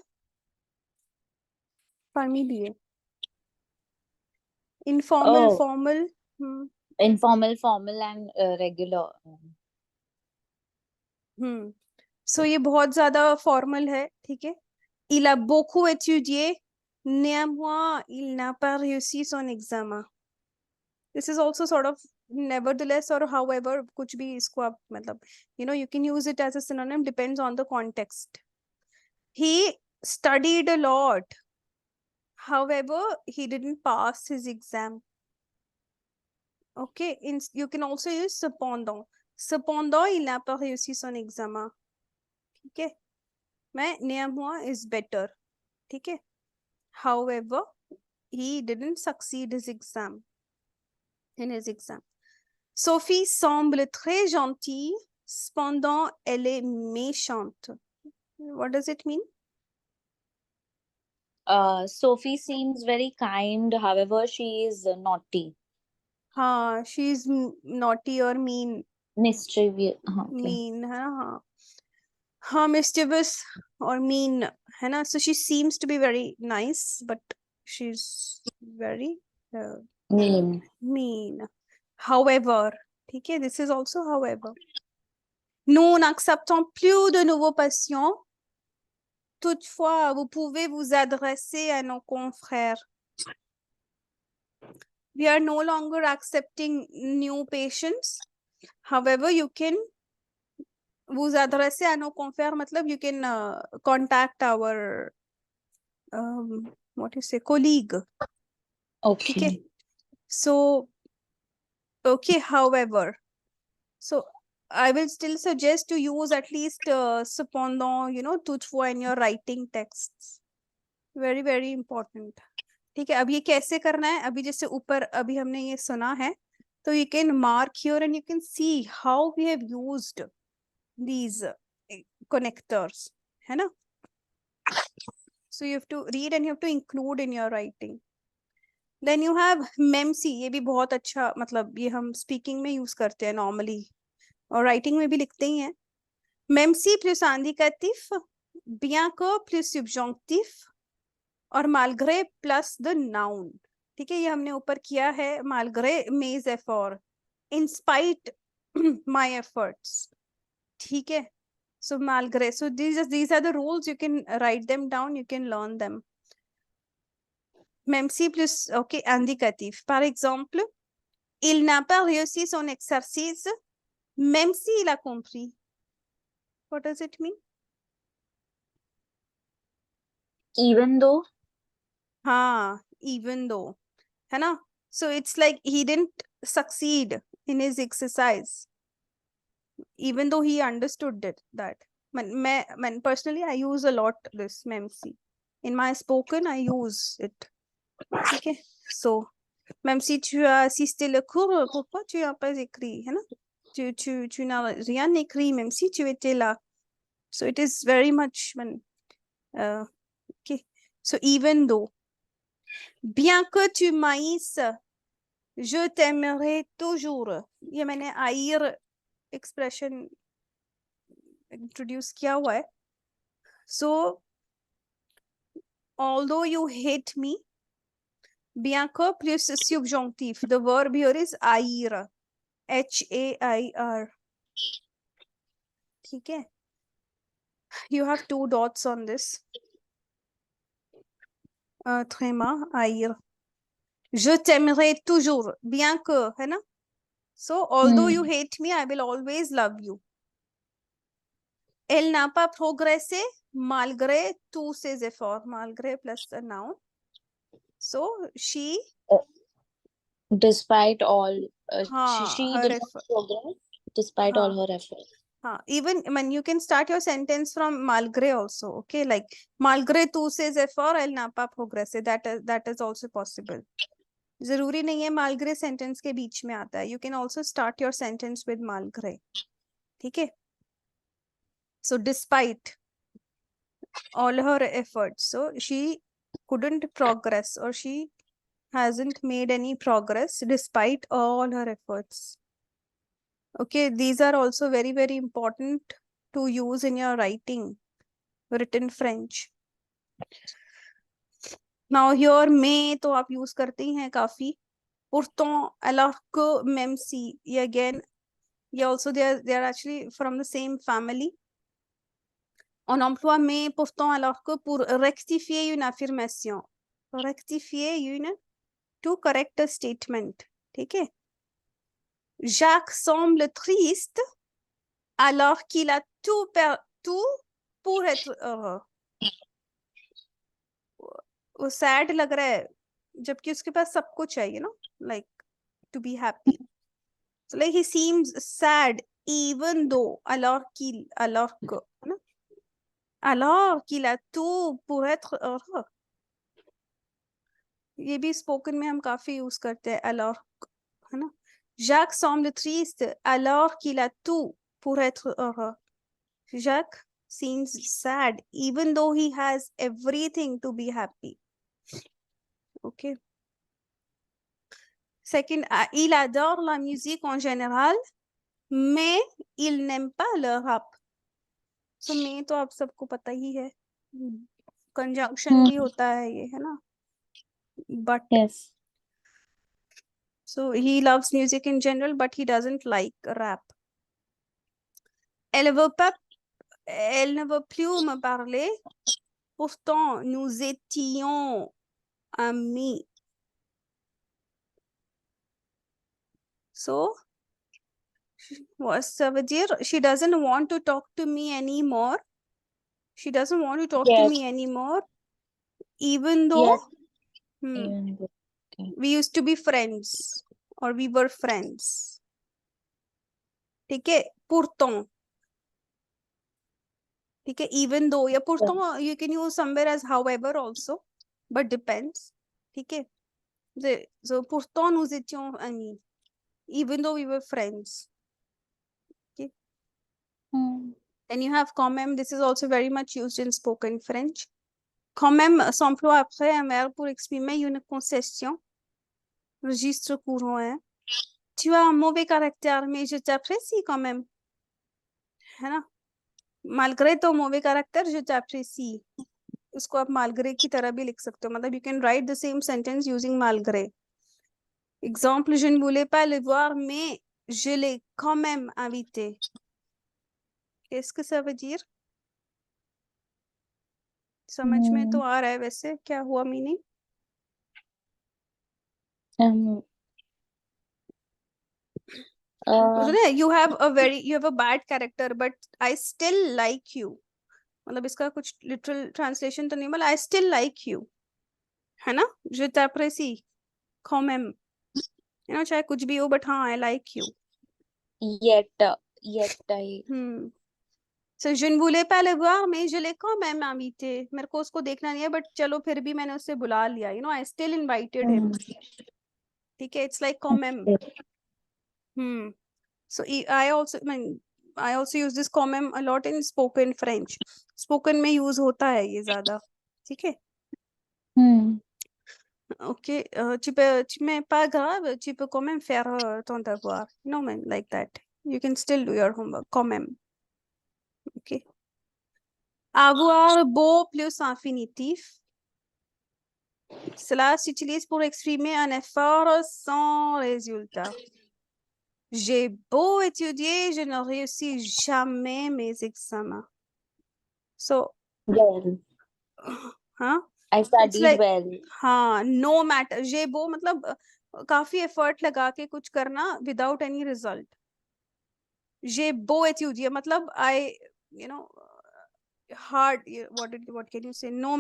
parmi diye. Informal, Oh. formal. Informal, formal and regular. So ये बहुत ज़्यादा formal है, ठीक है? Il a beaucoup étudié, néanmoins il n'a pas réussi son examen. This is also sort of nevertheless or however, कुछ भी इसको आप मतलब, you know, you can use it as a synonym, depends on the context. He studied a lot. However, he didn't pass his exam. Okay, you can also use cependant. Cependant, il n'a pas réussi son examen. ठीक है? Mais néanmoins is better. ठीक है? However, he didn't succeed his exam. In his exam. Sophie semble très gentille, cependant elle est méchante. What does it mean? Sophie seems very kind, however, she is naughty. She's naughty or mean. Mischievous. Okay. Mean, mischievous or mean, है ना? So she seems to be very nice, but she's very mean. However, ठीक है? This is also however. Nous n'acceptons plus de nouveaux patients. Toutefois, vous pouvez vous adresser à nos confrères. We are no longer accepting new patients. However, you can vous adresser à nos confrères, matlab you can contact our what you say, colleague. Okay. So, okay, however. So, I will still suggest to use at least cependant, you know, toutefois in your writing texts. Very, very important. ठीक है, अब ये कैसे करना है? अभी जैसे ऊपर अभी हमने ये सुना है, तो you can mark here and you can see how we have used these connectors, है ना? So you have to read and you have to include in your writing. Then you have MEMC, ये भी बहुत अच्छा, मतलब ये हम speaking में use करते हैं normally और writing में भी लिखते ही हैं. MEMC plus indicatif, bien que plus subjonctif और malgré plus the noun. ठीक है, ये हमने ऊपर किया है. malgré mes efforts, in spite my efforts. ठीक है, so malgré. So these are the rules. You can write them down. You can learn them. Même si plus, okay, indicatif. Par exemple, il n'a pas réussi son exercice, même s'il a compris. What does it mean? Even though. Even though, है ना? So it's like he didn't succeed in his exercise, even though he understood it. That man, personally, I use a lot this MEMC. In my spoken, I use it. Okay, so même si tu as assisté le cours, pourquoi tu n'as pas écrit, है ना? Tu n'as rien écrit, même si tu étais là. So it is very much okay. So even though, bien que tu m'haïsses, je t'aimerai toujours. ये मैंने haïr expression introduce किया हुआ है. So although you hate me, bien que plus subjonctif. The verb here is haïr. HAIR. ठीक है? You have 2 dots on this. Tréma, haïr. Je t'aimerai toujours, bien que, है ना? So, although you hate me, I will always love you. Elle n'a pas progressé malgré tous ses efforts. Malgré plus a noun. So, she... Despite all, she her did effort. not progress despite all her efforts. Even when you can start your sentence from malgré also, okay, like malgré tous ses efforts, elle n'a pas progressé. That is also possible. जरूरी नहीं है malgré sentence के बीच में आता है. You can also start your sentence with malgré. ठीक है? So despite all her efforts, so she couldn't progress or she hasn't made any progress despite all her efforts. Okay, these are also very, very important to use in your writing, written French. Now here may तो आप use करते ही हैं काफी. Pourtant, alors que, même si, ये again, ये also they are actually from the same family. On emploie mais, pourtant, alors que pour rectifier une affirmation. Rectifier une, to correct a statement. ठीक है? Jacques semble triste alors qu'il a tout pour être heureux. वो sad लग रहा है जबकि उसके पास सब कुछ है, you know, like to be happy. So like he seems sad even though alors qu'il a tout pour être heureux. ये भी spoken में हम काफी यूज करते हैं alors, है ना? Jacques semble triste alors qu'il a tout pour être heureux. Jacques seems sad even though he has everything to be happy. Okay. Second, il adore la musique en général, mais il n'aime pas le rap. So mais तो आप सबको पता ही है. Conjunction भी होता है ये, है ना? But Yes. so he loves music in general, but he doesn't like rap. Elle ne veut plus me parler. Pourtant, nous étions amis. So, ça veut dire she doesn't want to talk to me anymore. She doesn't want to talk to me anymore, even though Even though. Okay. we used to be friends or we were friends. ठीक है? Pourtant. ठीक है? Even though या pourtant you can use somewhere as however also, but depends. ठीक है? So pourtant nous étions amis, even though we were friends. Okay. Then you have quand même. This is also very much used in spoken French. Quand même s'emploie après un verbe pour exprimer une concession. Registre courant है. Tu as un mauvais caractère, mais je t'apprécie quand même. है ना? Malgré ton mauvais caractère, je t'apprécie. उसको आप malgré की तरह भी लिख सकते हो. मतलब you can write the same sentence using malgré. Exemple, je ne voulais pas le voir, mais je l'ai quand même invité. Qu'est-ce que ça veut dire? समझ में तो आ रहा है वैसे. क्या हुआ meaning? You have a bad character, but I still like you. मतलब इसका कुछ literal translation तो नहीं, मतलब I still like you, है ना? Je t'apprécie quand même, you know, चाहे कुछ भी हो, but हाँ, I like you. Yet I. So je ne voulais pas le voir, mais je l'ai quand même invité. मेरे को उसको देखना नहीं है, but चलो फिर भी मैंने उससे बुला लिया. You know, I still invited him. ठीक है? It's like quand même. So I also use this quand même a lot in spoken French. Spoken में use होता है ये ज़्यादा. ठीक है? Ok, mais pas grave, tu peux quand même faire ton devoir. No, man, like that. You can still do your homework, quand même. Ok. Avoir beau plus infinitif. Cela s'utilise pour exprimer un effort sans résultat. J'ai beau étudier, je ne réussis jamais mes examens. So, Well. Huh? I studied like, well. हाँ, no matter. j'ai beau मतलब काफी एफर्ट लगा के कुछ करना without any result. j'ai beau étudier मतलब I, you know, hard. What can you say? No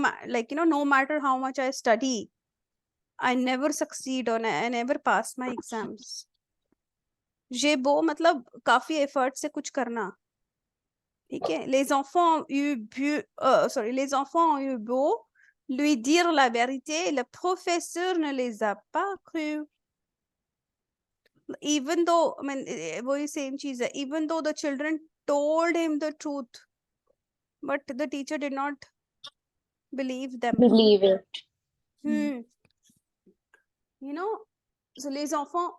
matter how much I study, I never succeed or I never pass my exams. j'ai beau मतलब काफी एफर्ट से कुछ करना. ठीक है? Les enfants ont eu beau lui dire la vérité, le professeur ne les a pas cru. Even though, वही same चीज है. Even though the children told him the truth, but the teacher did not believe them. Believe it. You know, so les enfants,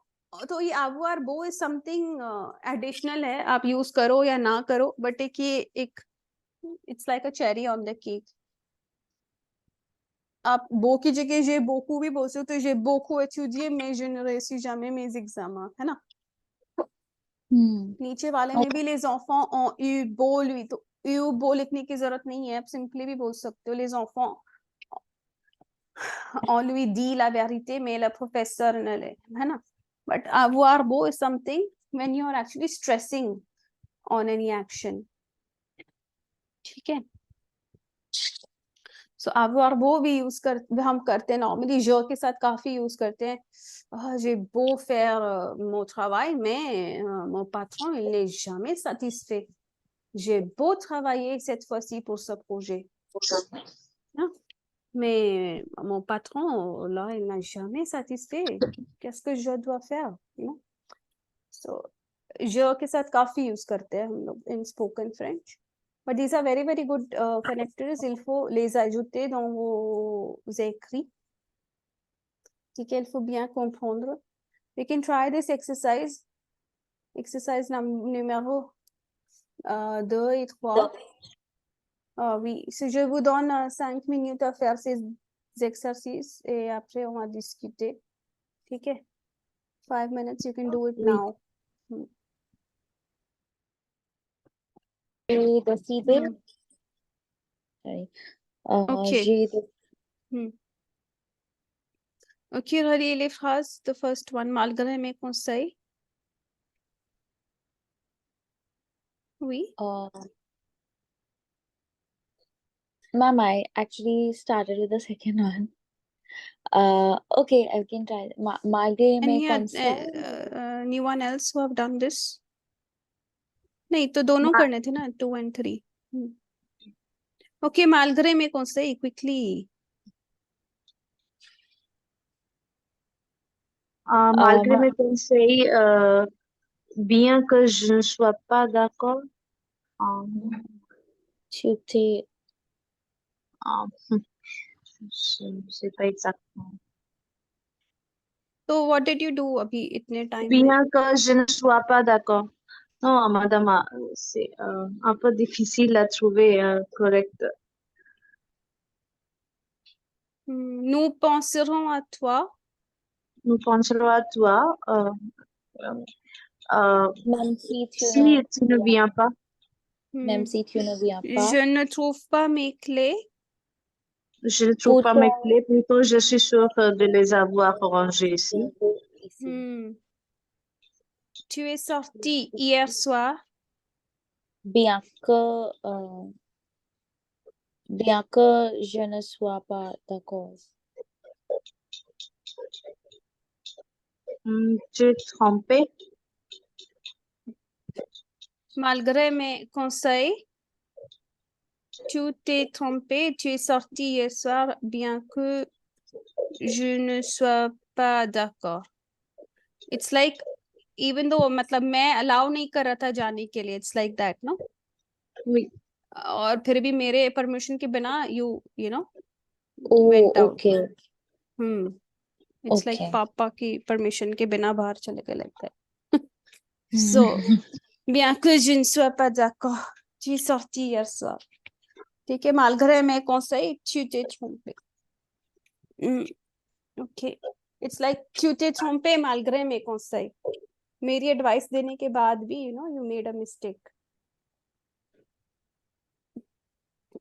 तो ये avoir beau is something additional है. आप use करो या ना करो, but एक it's like a cherry on the cake. आप beau की जगह j'ai beaucoup भी बोल सकते हो, j'ai beaucoup étudié mais je ne réussis jamais mes examens, है ना? नीचे वाले में भी les enfants ont eu beau lui, तो eu beau लिखने की जरूरत नहीं है, आप simply भी बोल सकते हो les enfants ont lui dit la vérité mais le professeur ne l'est, है ना? But avoir beau is something when you are actually stressing on any action, ठीक है? So avoir beau भी यूज हम करते हैं नॉर्मली, je के साथ काफी यूज करते हैं. J'ai beau faire mon travail mais mon patron il n'est jamais satisfait. J'ai beau travailler cette fois-ci pour ce projet, hein? Mais mon patron là il n'a jamais satisfait. Qu'est-ce que je dois faire, you know? So je के साथ काफी यूज करते हैं हम लोग in spoken French. But these are very very good connectors. Il faut les ajouter dans vos écrits. ठीक है, il faut bien comprendre. We can try this exercise. Exercise numéro 2 et 3. Oui, si je vous donne 5 minutes à faire ces exercices et après on va discuter. ठीक है? 5 minutes, you can do it now. J'ai décidé. Sorry. Okay. J'ai Ok, relis les phrases. The first one, malgré mes conseils. Oui. Ma'am, I actually started with the second one. Okay, I can try. Malgré mes conseils. Anyone else who have done this? नहीं तो दोनों करने थे ना, 2 and 3. Okay, malgré mes conseils, quickly. Malgré mes conseils, bien que je ne sois pas d'accord, tu t'es. je ne sais pas exactement. So what did you do अभी इतने time में? Bien que je ne sois pas d'accord. Non, madame, c'est un peu difficile à trouver correct. Nous penserons à toi. Nous penserons à toi Même si tu ne viens pas. Même si tu ne viens pas. Je ne trouve pas mes clés. Je ne trouve pas mes clés, plutôt je suis sûre de les avoir rangées ici. Tu es sorti hier soir. Bien que je ne sois pas d'accord. Tu es trompé. Malgré mes conseils, tu t'es trompé. Tu es sorti hier soir, bien que je ne sois pas d'accord. It's like even though मतलब मैं allow नहीं कर रहा था जाने के लिए. It's like that, no? Oui. और फिर भी मेरे permission के बिना you know Oh, went out. okay. It's Okay. like पापा की permission के बिना बाहर चले गए लगता है. So bien que je ne sois pas d'accord, tu es sorti hier soir. ठीक है, malgré mes conseils, tu t'es trompé. Okay. It's like tu t'es trompé malgré mes conseils. मेरी advice देने के बाद भी you made a mistake.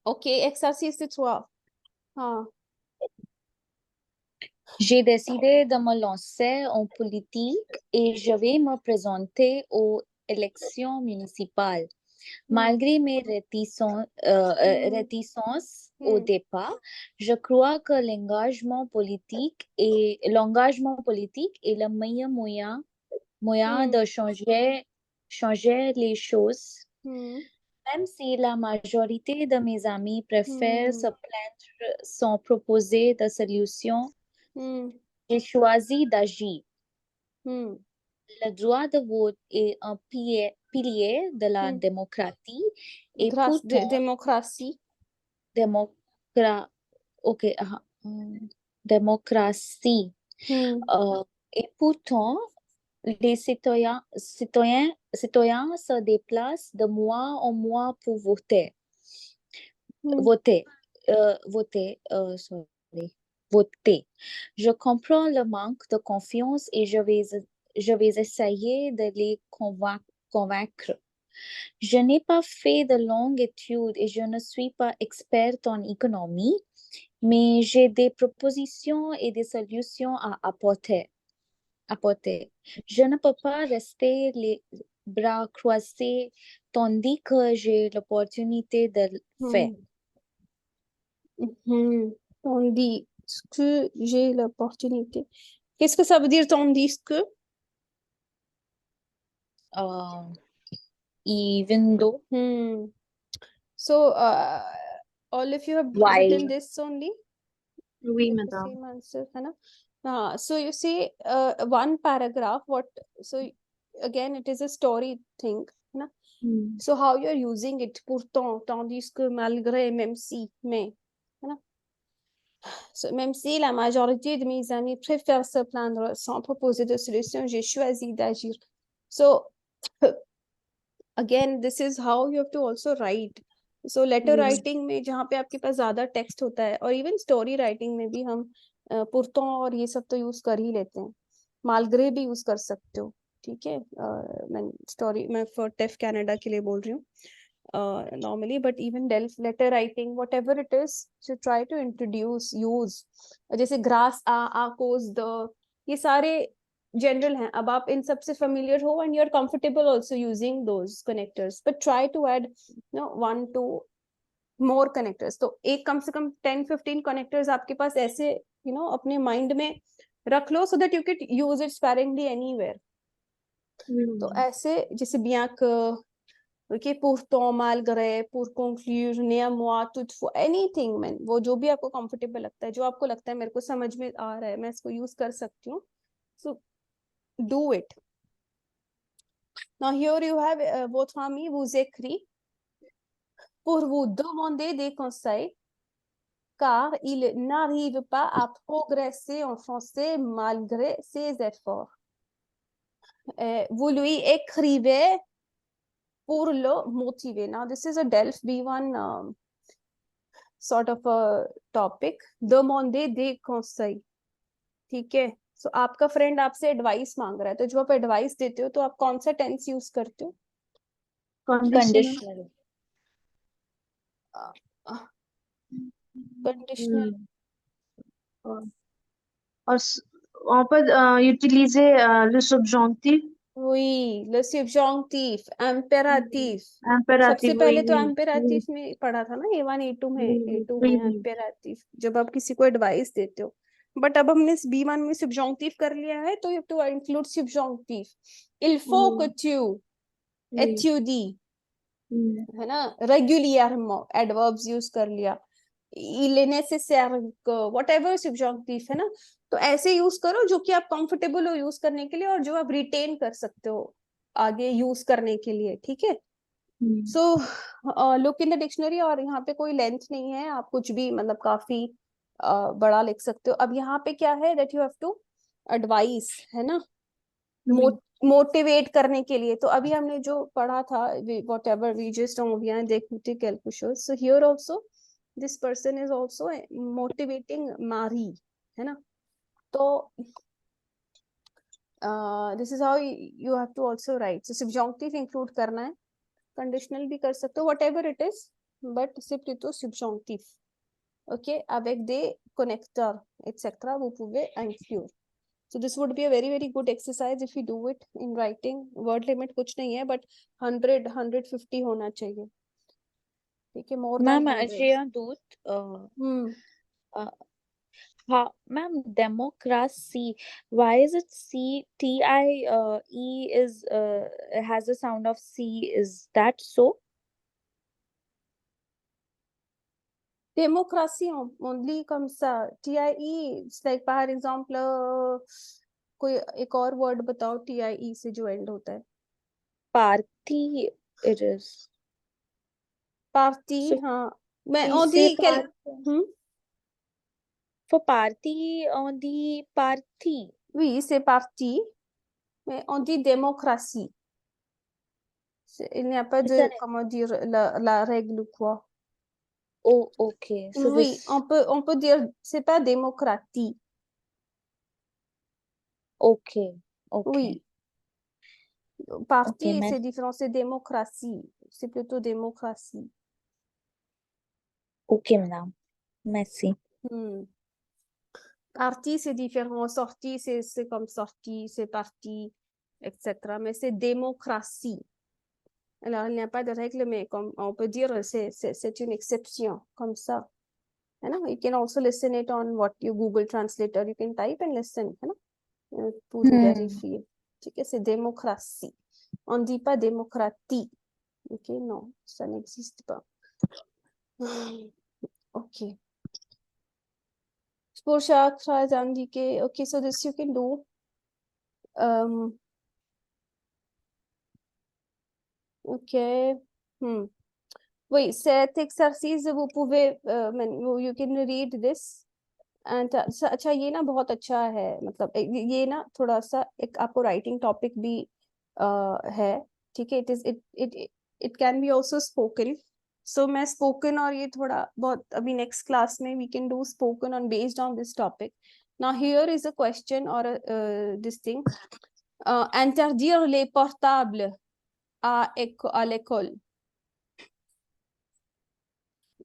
Okay, exercice 3. हाँ. J'ai décidé de me lancer en politique et je vais me présenter aux élections municipales. Malgré mes réticences au départ, je crois que l'engagement politique est le meilleur moyen de changer les choses. Même si la majorité de mes amis préfèrent se plaindre sans proposer de solution, j'ai choisi d'agir. Le droit de vote est un pilier de la démocratie et pourtant démocratie. Démocratie. Et pourtant, les citoyens se déplacent de mois en mois pour voter. Sorry. voter. Je comprends le manque de confiance et je vais essayer de les convaincre. Je n'ai pas fait de longues études et je ne suis pas experte en économie, mais j'ai des propositions et des solutions à apporter. Je ne peux pas rester les bras croisés tandis que j'ai l'opportunité de le faire. Tandis que j'ai l'opportunité. Qu'est-ce que ça veut dire tandis que? Even though. So, all of you have written this only? Oui, The madame. same answer, है ना? So you see, one paragraph. So again, it is a story thing, है ना? So how you are using it? Pourtant, tandis que, malgré, même si, mais, है ना? So, même si la majorité de mes amis préfèrent se plaindre sans proposer de solution, j'ai choisi d'agir. So again, this is how you have to also write. So letter writing में जहाँ पे आपके पास ज्यादा टेक्स्ट होता है, और even story writing में भी हम pourtant और ये सब तो यूज कर ही लेते हैं. मालग्रे भी यूज कर सकते हो, ठीक है. मैं फॉर टेफ कनाडा के लिए बोल रही हूँ normally, but even DELF letter writing, whatever it is, so try to use. जैसे grass, cause, the, ये सारे general हैं. अब आप इन सब से familiar हो and you're comfortable also using those connectors, but try to add, 1-2 more connectors. तो एक कम से कम 10-15 connectors आपके पास ऐसे अपने mind में रख लो, so that you could use it sparingly anywhere. तो ऐसे जैसे bien que, okay, pourtant, malgré, pour conclure, néanmoins, toutefois, anything, man, वो जो भी आपको comfortable लगता है, जो आपको लगता है मेरे को समझ में आ रहा है, मैं इसको use कर सकती हूँ, so do it. Now here you have votre ami vous écrit pour vous demander des conseils, car il n'arrive pas à progresser en français malgré ses efforts. Vous lui écrivez pour le motiver. Now this is a DELF B1 sort of a topic. Demander des conseils. ठीक है. So आपका फ्रेंड आपसे एडवाइस मांग रहा है, तो जो आप एडवाइस देते हो तो आप कौन सा टेंस यूज करते हो? Conditional. Conditional. और on peut utiliser le subjonctif. Oui, le subjonctif, impératif. Impératif, सबसे पहले oui, तो oui, impératif oui. में पढ़ा था ना, A1 A2 में, Oui, A2 oui, में oui. impératif, जब आप किसी को एडवाइस देते हो. बट अब हमने B1 में subjonctif कर लिया है, तो you have to include subjonctif. Il faut que tu étudies, है ना, régulièrement, adverbs यूज कर लिया. Il est nécessaire que, whatever subjonctif है ना, तो ऐसे यूज करो जो कि आप कंफर्टेबल हो यूज करने के लिए, और जो आप रिटेन कर सकते हो आगे यूज करने के लिए, ठीक है. So look in the dictionary, और यहाँ पे कोई लेंथ नहीं है, आप कुछ भी मतलब काफी बड़ा लिख सकते हो. अब यहाँ पे क्या है, that you have to advice, है ना, मोटिवेट करने के लिए. तो अभी हमने जो पढ़ा था, whatever we just vient d'écouter quelque chose, so here also this person is also motivating Marie, है ना. तो this is how you have to also write. So subjunctive include करना है, conditional भी कर सकते हो, whatever it is, but c'est plutôt subjonctif. Ok, avec des connecteurs, etc. vous pouvez inclure. So this would be a very very good exercise if you do it in writing. Word limit कुछ नहीं है, but 100-150 होना चाहिए. ठीक है, more than 100. Ma'am, democracy. Why is it TIE is has a sound of C? Is that so? Democracy only comme ça. TIE, it's like, par exemple, कोई एक और वर्ड बताओ TIE से जो एंड होता है. Party it is. Party, So, हाँ. मैं we on say the for party on the party. Oui, c'est parti, mais on dit démocratie. Il n'y a pas de, comment dire, la règle ou quoi. Oh, okay. So Oui, this, on peut dire, c'est pas démocratie. okay, okay. Oui. Parti, Okay, c'est différent, c'est démocratie. C'est plutôt démocratie. okay, madame. Merci. Parti, c'est différent. Sortie, c'est comme sortie, c'est parti, etc. Mais c'est démocratie. Alors, il n'y a pas de règle, mais comme on peut dire, c'est une exception, comme ça. You can also listen it on what you Google Translator. You can type and listen. Pour vérifier. C'est démocratie. On ne dit pas démocratie. Ok, non, ça n'existe pas. Ok. Pour chaque phrase indiquée, ok, so this you can do. Ok. Oui, cet exercice, vous pouvez, you can read this. And अच्छा ये ना बहुत अच्छा है मतलब ये ना थोड़ा सा एक आपको writing topic भी है ठीक है it can be also spoken. So मैं spoken और ये थोड़ा बहुत अभी next class में we can do spoken on based on this topic. Now here is a question or this thing. Interdire les portables à l'école.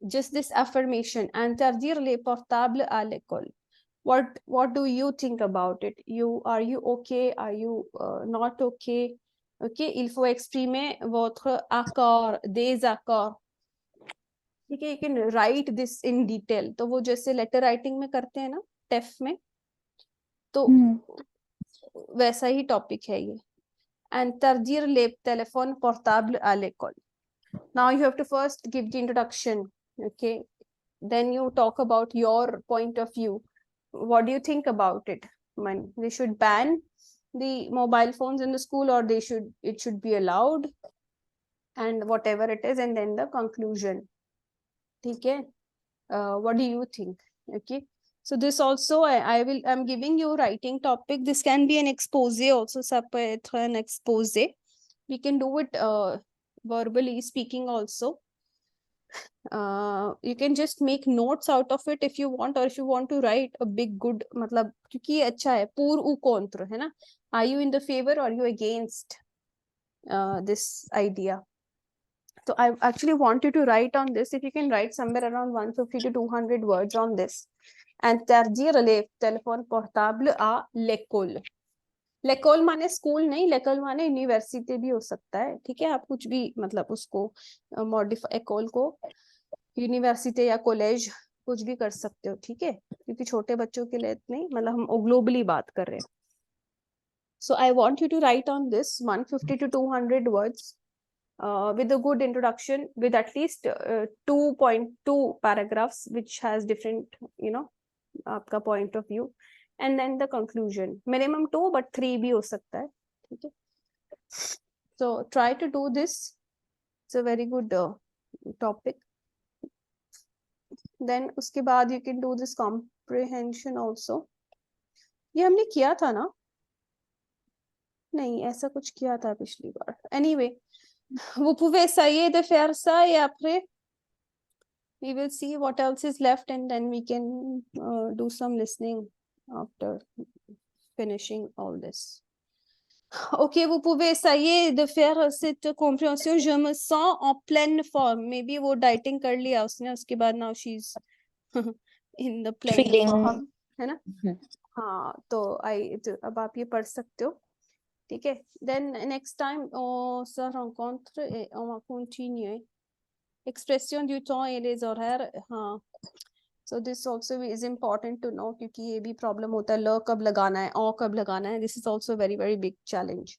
Just this affirmation, interdire les portables à l'école. What do you think about it? Are you okay? Are you not okay? Okay, il faut exprimer votre accord, désaccord. ठीक है, you can write this in detail. तो वो जैसे letter writing में करते हैं ना, TEF में, तो वैसा ही topic है ये. Interdire les téléphones portables à l'école. Now you have to first give the introduction. Okay, then you talk about your point of view. What do you think about it? Man, they should ban the mobile phones in the school, or it should be allowed, and whatever it is, and then the conclusion. Okay, what do you think? Okay, so this also I'm giving you writing topic. This can be an expose also. An expose. We can do it verbally speaking also. You can just make notes out of it if you want, or if you want to write a big good मतलब क्योंकि ये अच्छा है pour ou contre है ना. Are you in the favor or are you against this idea? So I actually want you to write on this. If you can write somewhere around 150 to 200 words on this. Interdire les téléphones portables à l'école. लेकोल माने स्कूल नहीं, लेकोल माने यूनिवर्सिटी भी हो सकता है. ठीक है, आप कुछ भी मतलब उसको मॉडिफाई एकोल को यूनिवर्सिटी या कॉलेज कुछ भी कर सकते हो. ठीक है, क्योंकि छोटे बच्चों के लिए नहीं, मतलब हम ग्लोबली बात कर रहे हैं. So I want you to write on this 150 to 200 words with a good introduction, with at least 2.2 paragraphs which has different, आपका point of view, and then the conclusion. Minimum 2 but 3 भी हो सकता है. ठीक है, so try to do this. It's a very good topic. Then उसके बाद you can do this comprehension also. ये हमने किया था ना? नहीं, ऐसा कुछ किया था पिछली बार. Anyway, vous pouvez essayer de faire ça et après we will see what else is left, and then we can do some listening after finishing all this. Ok, vous pouvez essayer de faire cette compréhension. Je me sens en pleine forme. Maybe वो dieting कर लिया उसने, उसके बाद now she's in the pleine forme, है ना? हाँ, तो अब आप ये पढ़ सकते हो. ठीक है, then next time on se rencontre et on va continuer. Expression du temps et les horaires. हाँ, so this also is important to know, क्योंकि ये भी problem होता है. ल कब लगाना है, औ कब लगाना है. This is also a very very big challenge.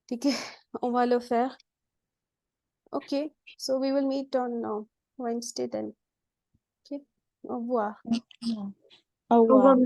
ठीक है, on va le faire. Okay, so we will meet on Wednesday then. Okay, au revoir. Au revoir.